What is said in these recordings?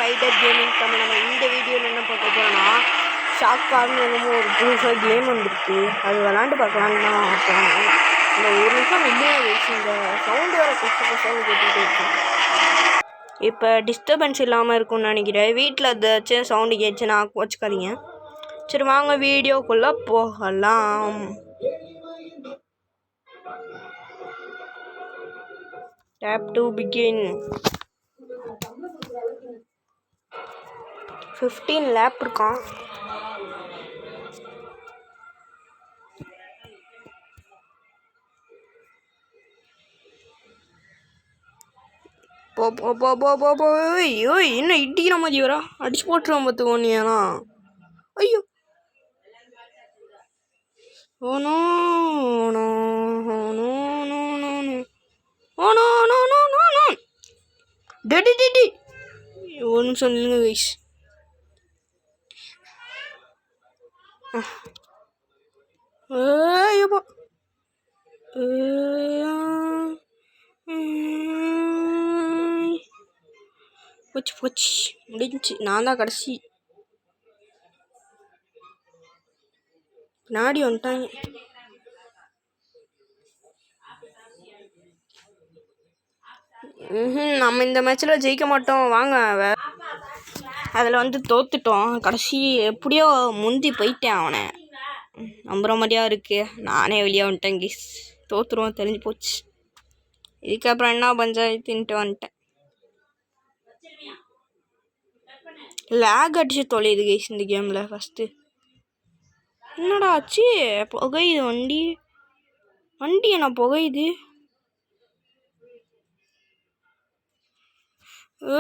Spider gaming Tamil. நம்ம இந்த வீடியோவில் என்ன பார்க்க போகிறோன்னா ஷாக் கார்னு என்னமோ ஒரு புதுசாக கேம் வந்துருக்கு. அது விளாண்டு பார்க்கலான்னு தான் போனேன். இந்த ஒரு நிமிஷம் இல்லையே வச்சு இந்த சவுண்டு வேறு கஷ்டம் கேட்டுகிட்டே இருக்கேன். இப்போ டிஸ்டர்பன்ஸ் இல்லாமல் இருக்கும்னு நினைக்கிறேன். வீட்டில் ஏதாச்சும் சவுண்டு கேட்டுச்சுன்னா வச்சுக்காதீங்க. சரி வாங்க வீடியோக்குள்ளே போகலாம். Tap to begin. 15 லேப் இருக்கான். என்ன இடிக்கிற மாதிரி வரா? அடிச்சு போட்டுருவோம் பார்த்துக்கோ நீ. ஆனால் ஐயோ oh no oh no oh no oh no no no no no teddy teddy. ஒரு நிமிஷம் நில்லுங்க கைஸ். ஏப்பா போச்சு போச்சு முடிஞ்சிச்சு. நான் தான் கடைசி. பின்னாடி வந்துட்டாங்க. நம்ம இந்த மேட்ச்சில் ஜெயிக்க மாட்டோம் வாங்க. அதில் தோத்துட்டோம். கடைசி எப்படியோ முந்தி போயிட்டேன். அவனை நம்புற மாதிரியா இருக்குது. நானே வெளியே வந்துட்டேன் கிஸ். தோத்துருவோம் தெரிஞ்சு போச்சு. இதுக்கப்புறம் என்ன பஞ்சாயத்துன்ட்டு வந்துட்டேன். லேக் அடிச்சு தொலையுது கைஸ் இந்த கேமில். ஃபஸ்ட்டு என்னடா ஆச்சு? புகையுது வண்டி. வண்டி என்ன புகையுது?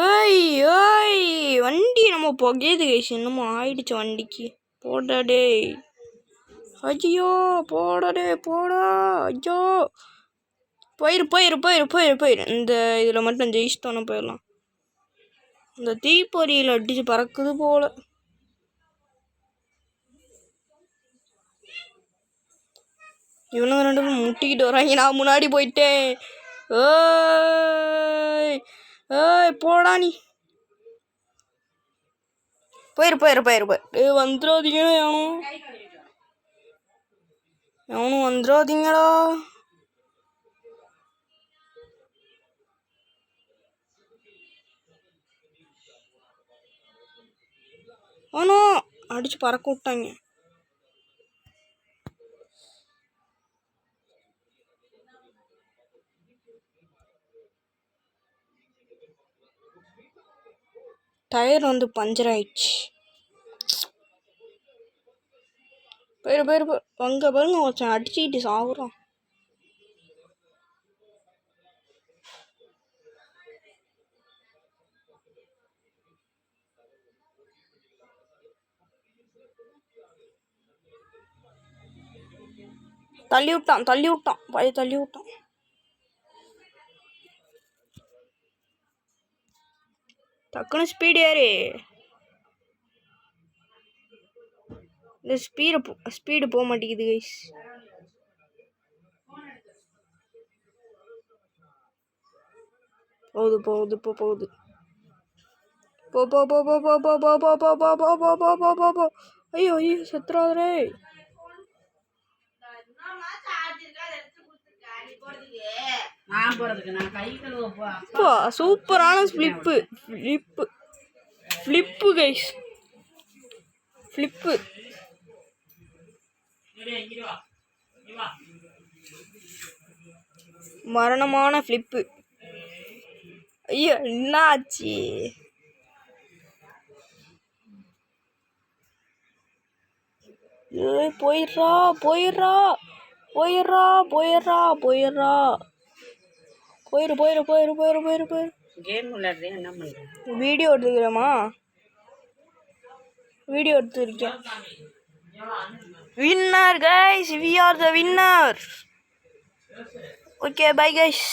ஏய் ஏய் வண்டி நம்ம புகையுது கைஸ். என்னமோ ஆயிடுச்சு வண்டிக்கு. போடாடே ஐயோ போடாடே போடா. ஐயோ போயிரு போயிரு போயிரு போயிரு போயிரு. இந்த இதில் மட்டும் ஜெயிச்சிட்டோன்னு போயிடலாம். இந்த தீப்பொறியில் அடிச்சு பறக்குது போல. இவனுங்க ரெண்டு பேரும் முட்டிக்கிட்டு வராங்க. நான் முன்னாடி போயிட்டேன். ஏய் ஏய் போடா நீ. போயிரு போயிரு போயிரு போயிரு. வந்துடாதீங்கடா எவனும் வந்துடாதீங்கடா. ஆனால் அடிச்சு பறக்க விட்டாங்க. டயர் பஞ்சர் ஆயிடுச்சு. போயிரு போயிரு போ. அங்கே பாருங்க ஒருத்தன் அடிச்சுக்கிட்டு சாகுறான். தள்ளி விட்டான் பழைய தள்ளி விட்டான். டக்குன்னு ஸ்பீடு ஏறு. இந்த ஸ்பீடு போக மாட்டேங்குது கைஸ். போகுது போகுது இப்போ போகுது. போ போ போ போ போ போ போ போ போ போ போ போ போ போ போ போ. ஐயோ ஐயோ செத்துறாதே. சூப்பரான ஃப்ளிப்பு கைஸ். ஃப்ளிப்பு மரணமான ஃப்ளிப்பு. ஐயோ என்ன ஆச்சு? போயிடுறா போயிடுறா போயிடுறா போயிடுறா போயிடுறா. போயிரு போயிரு போயிரு போயிரு போயிரு போயிரு. கேம் விளையாடுறேன். என்ன பண்ணுறேன்? வீடியோ எடுத்துக்கிறேம்மா. வீடியோ எடுத்துருக்கேன். Winner guys. We are the winner. Okay bye guys.